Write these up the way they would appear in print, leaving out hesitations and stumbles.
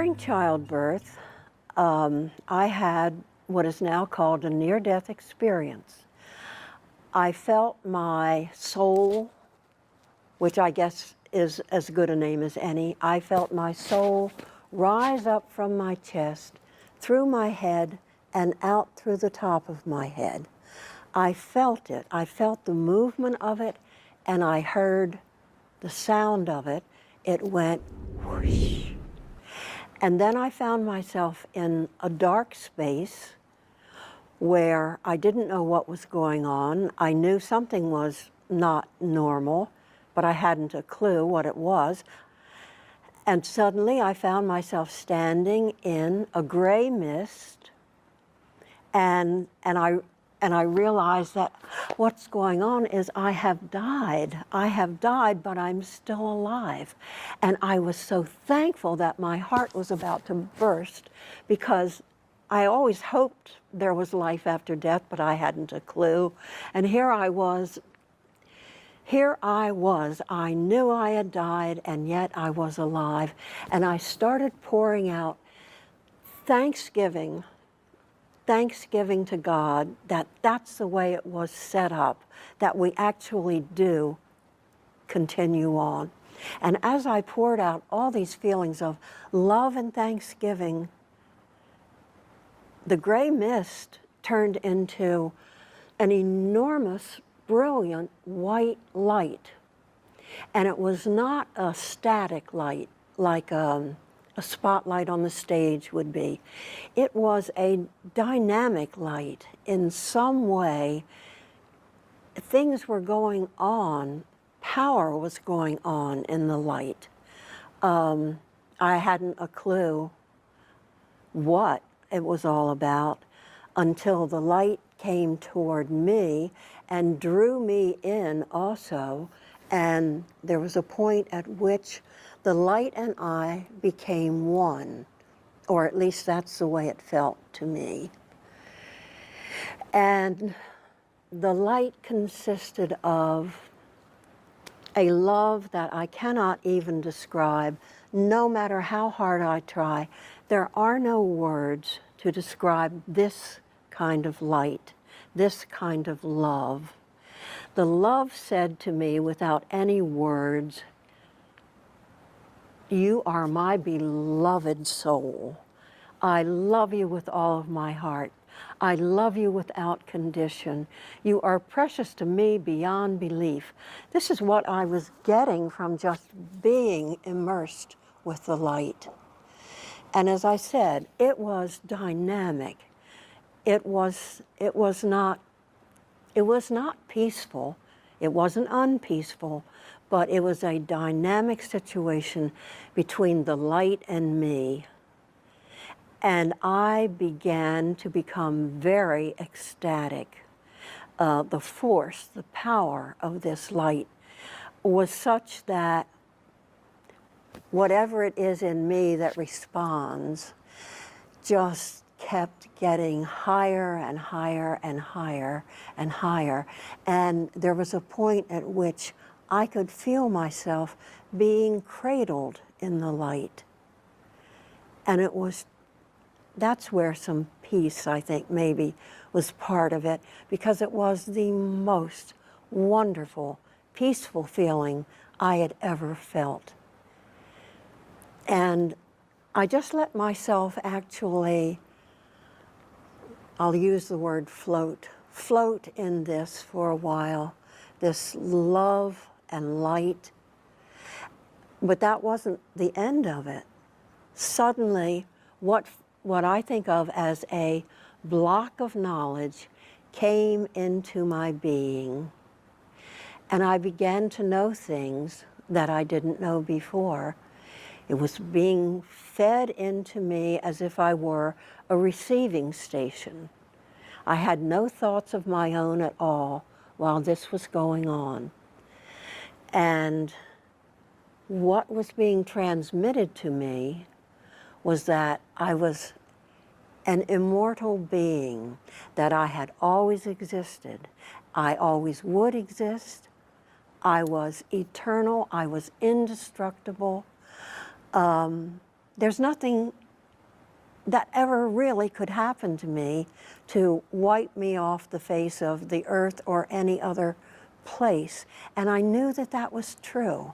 During childbirth, I had what is now called a near-death experience. I felt my soul, which I guess is as good a name as any, I felt my soul rise up from my chest, through my head, and out through the top of my head. I felt it. I felt the movement of it, and I heard the sound of it. It went whoosh. And then I found myself in a dark space where I didn't know what was going on. I knew something was not normal, but I hadn't a clue what it was. And suddenly I found myself standing in a gray mist, and I realized that what's going on is I have died. I have died, but I'm still alive. And I was so thankful that my heart was about to burst, because I always hoped there was life after death, but I hadn't a clue. And here I was. I knew I had died, and yet I was alive. And I started pouring out thanksgiving to God that that's the way it was set up, that we actually do continue on. And as I poured out all these feelings of love and thanksgiving, the gray mist turned into an enormous, brilliant white light. And it was not a static light like a spotlight on the stage would be. It was a dynamic light. In some way, things were going on, power was going on in the light. I hadn't a clue what it was all about until the light came toward me and drew me in also, and there was a point at which the light and I became one, or at least that's the way it felt to me. And the light consisted of a love that I cannot even describe, no matter how hard I try. There are no words to describe this kind of light, this kind of love. The love said to me without any words, "You are my beloved soul. I love you with all of my heart. I love you without condition. You are precious to me beyond belief." This is what I was getting from just being immersed with the light. And as I said, it was dynamic. It was not peaceful. It wasn't unpeaceful, but it was a dynamic situation between the light and me. And I began to become very ecstatic. The force, the power of this light was such that whatever it is in me that responds just kept getting higher and higher and higher and higher. And there was a point at which I could feel myself being cradled in the light. And that's where some peace, I think, maybe was part of it, because it was the most wonderful, peaceful feeling I had ever felt. And I just let myself actually, I'll use the word float in this for a while, this love and light. But that wasn't the end of it. Suddenly, what I think of as a block of knowledge came into my being, and I began to know things that I didn't know before. It was being fed into me as if I were a receiving station. I had no thoughts of my own at all while this was going on. And what was being transmitted to me was that I was an immortal being, that I had always existed. I always would exist. I was eternal. I was indestructible. there's nothing that ever really could happen to me to wipe me off the face of the earth or any other place. And I knew that that was true.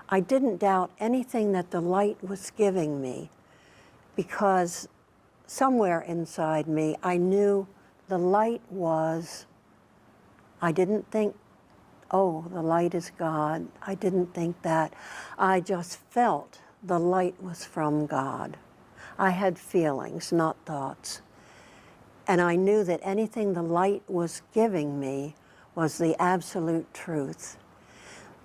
I didn't doubt anything that the light was giving me, because somewhere inside me I knew the light was, I didn't think, oh, the light is God. I didn't think that. I just felt the light was from God. I had feelings, not thoughts. And I knew that anything the light was giving me was the absolute truth.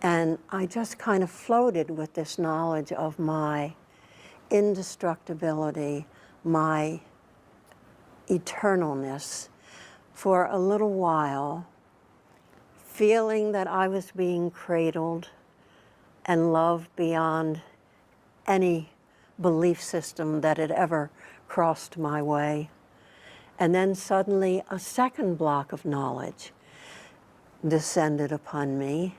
And I just kind of floated with this knowledge of my indestructibility, my eternalness for a little while, feeling that I was being cradled and loved beyond any belief system that had ever crossed my way. And then suddenly a second block of knowledge descended upon me.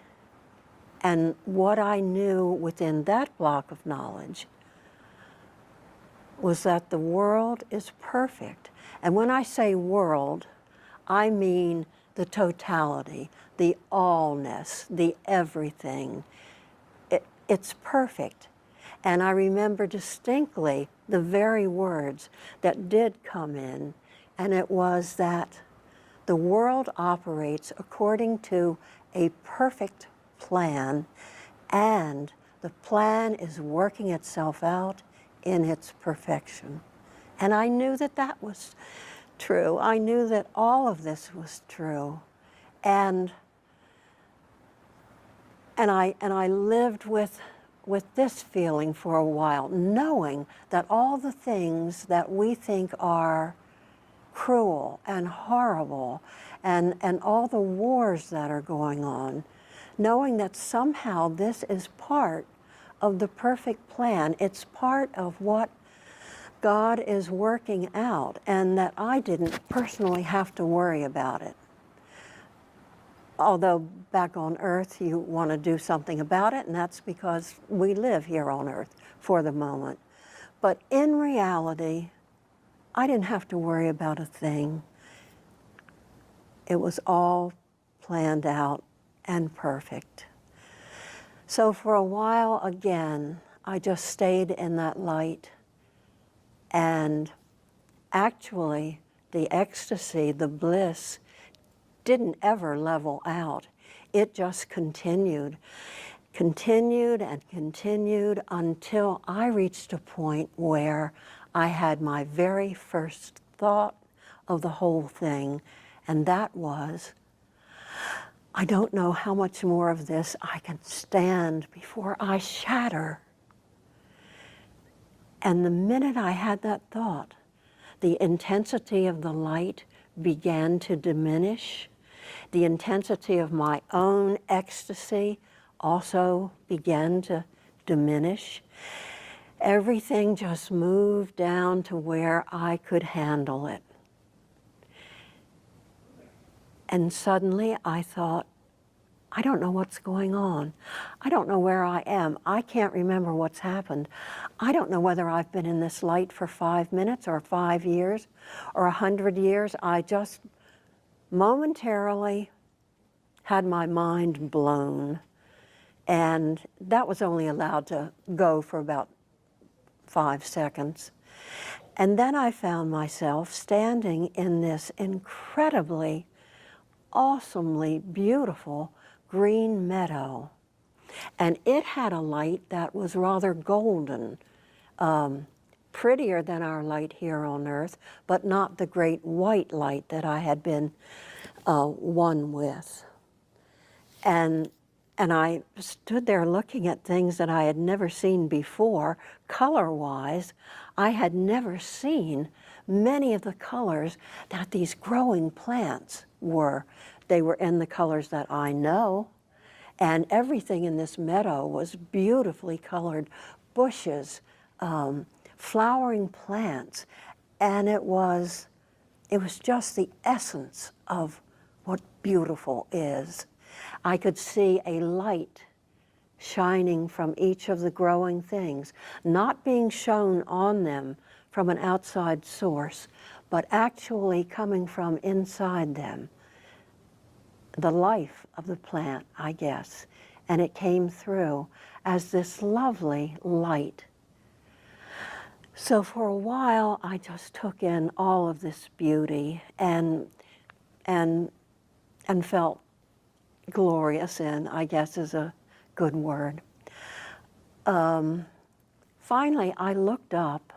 And what I knew within that block of knowledge was that the world is perfect. And when I say world, I mean the totality, the allness, the everything. It's perfect. And I remember distinctly the very words that did come in, and it was that the world operates according to a perfect plan, and the plan is working itself out in its perfection. And I knew that that was true. I knew that all of this was true. And I lived with this feeling for a while, knowing that all the things that we think are cruel and horrible, and all the wars that are going on, knowing that somehow this is part of the perfect plan. It's part of what God is working out, and that I didn't personally have to worry about it. Although back on earth you want to do something about it, and that's because we live here on earth for the moment. But in reality, I didn't have to worry about a thing. It was all planned out and perfect. So for a while again, I just stayed in that light, and actually the ecstasy, the bliss, didn't ever level out. It just continued and continued until I reached a point where I had my very first thought of the whole thing, and that was, I don't know how much more of this I can stand before I shatter. And the minute I had that thought, the intensity of the light began to diminish. The intensity of my own ecstasy also began to diminish. Everything just moved down to where I could handle it. And suddenly I thought, I don't know what's going on. I don't know where I am. I can't remember what's happened. I don't know whether I've been in this light for 5 minutes or 5 years or 100 years. I just momentarily had my mind blown, and that was only allowed to go for about 5 seconds. And then I found myself standing in this incredibly, awesomely beautiful green meadow. And it had a light that was rather golden, prettier than our light here on earth, but not the great white light that I had been one with. And I stood there looking at things that I had never seen before, color-wise. I had never seen many of the colors that these growing plants were. They were in the colors that I know, and everything in this meadow was beautifully colored bushes, flowering plants, and it was just the essence of what beautiful is. I could see a light shining from each of the growing things, not being shown on them from an outside source, but actually coming from inside them. The life of the plant, I guess, and it came through as this lovely light. So for a while, I just took in all of this beauty and felt glorious in, I guess is a good word. Finally, I looked up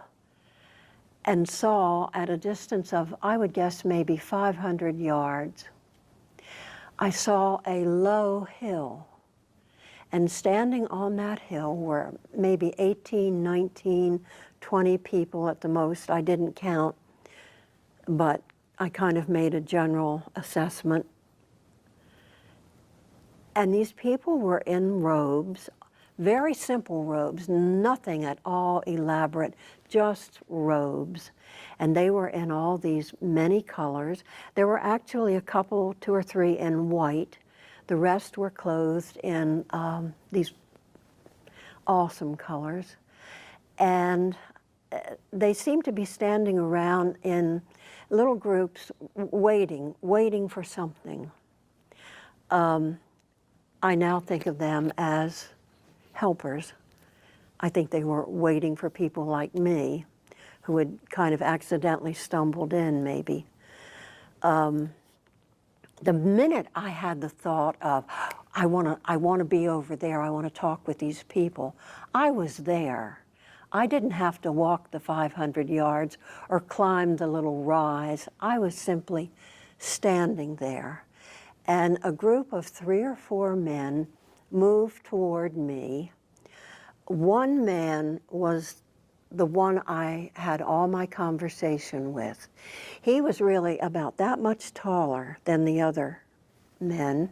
and saw at a distance of, I would guess, maybe 500 yards, I saw a low hill. And standing on that hill were maybe 18, 19, 20 people at the most. I didn't count, but I kind of made a general assessment. And these people were in robes, very simple robes, nothing at all elaborate, just robes. And they were in all these many colors. There were actually a couple, 2 or 3 in white. The rest were clothed in these awesome colors. And they seemed to be standing around in little groups waiting for something. I now think of them as helpers. I think they were waiting for people like me who had kind of accidentally stumbled in maybe. The minute I had the thought of, I want to be over there, I want to talk with these people, I was there. I didn't have to walk the 500 yards or climb the little rise. I was simply standing there. And a group of 3 or 4 men moved toward me. One man was the one I had all my conversation with. He was really about that much taller than the other men.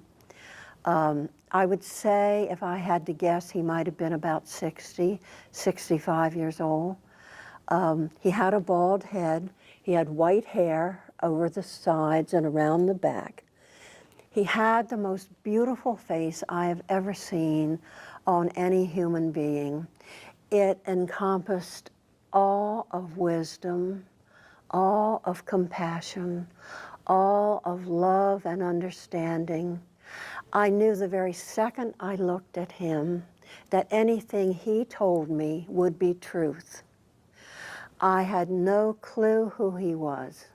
I would say, if I had to guess, he might have been about 60, 65 years old. He had a bald head. He had white hair over the sides and around the back. He had the most beautiful face I have ever seen on any human being. It encompassed all of wisdom, all of compassion, all of love and understanding. I knew the very second I looked at him that anything he told me would be truth. I had no clue who he was.